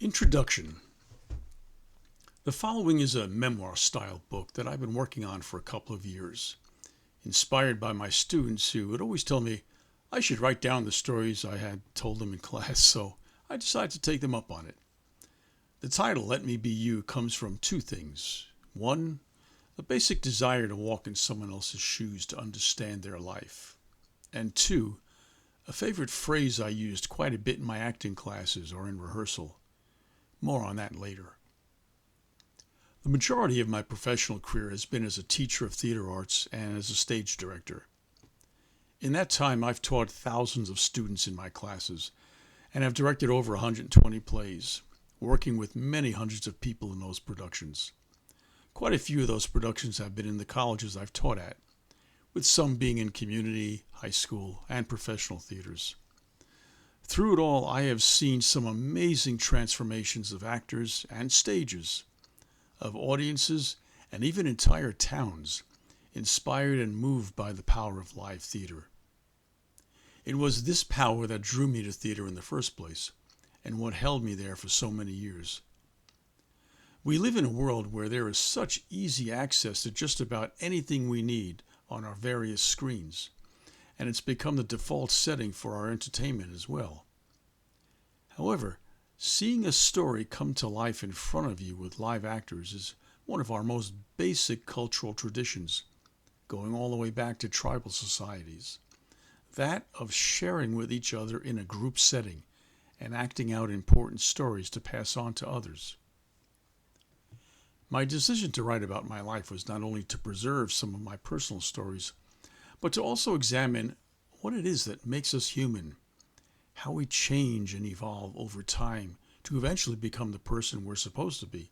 Introduction. The following is a memoir-style book that I've been working on for a couple of years, inspired by my students who would always tell me I should write down the stories I had told them in class, so I decided to take them up on it. The title, Let Me Be You, comes from two things. One, a basic desire to walk in someone else's shoes to understand their life. And two, a favorite phrase I used quite a bit in my acting classes or in rehearsal. More on that later. The majority of my professional career has been as a teacher of theater arts and as a stage director. In that time, I've taught thousands of students in my classes and have directed over 120 plays, working with many hundreds of people in those productions. Quite a few of those productions have been in the colleges I've taught at, with some being in community, high school, and professional theaters. Through it all, I have seen some amazing transformations of actors and stages, of audiences, and even entire towns, inspired and moved by the power of live theater. It was this power that drew me to theater in the first place, and what held me there for so many years. We live in a world where there is such easy access to just about anything we need on our various screens, and it's become the default setting for our entertainment as well. However, seeing a story come to life in front of you with live actors is one of our most basic cultural traditions, going all the way back to tribal societies. That of sharing with each other in a group setting and acting out important stories to pass on to others. My decision to write about my life was not only to preserve some of my personal stories, but to also examine what it is that makes us human, how we change and evolve over time to eventually become the person we're supposed to be,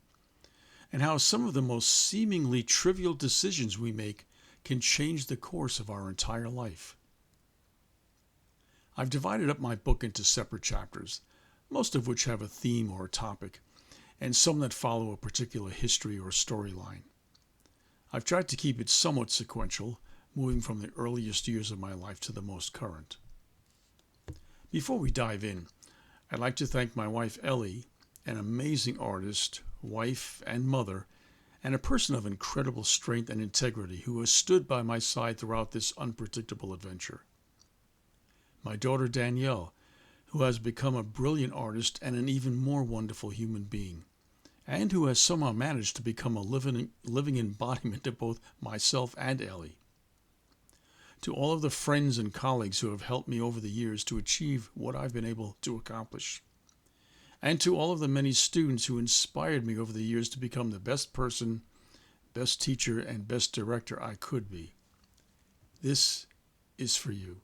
and how some of the most seemingly trivial decisions we make can change the course of our entire life. I've divided up my book into separate chapters, most of which have a theme or a topic, and some that follow a particular history or storyline. I've tried to keep it somewhat sequential, moving from the earliest years of my life to the most current. Before we dive in, I'd like to thank my wife Ellie, an amazing artist, wife, and mother, and a person of incredible strength and integrity who has stood by my side throughout this unpredictable adventure. My daughter Danielle, who has become a brilliant artist and an even more wonderful human being, and who has somehow managed to become a living embodiment of both myself and Ellie. To all of the friends and colleagues who have helped me over the years to achieve what I've been able to accomplish. And to all of the many students who inspired me over the years to become the best person, best teacher, and best director I could be. This is for you.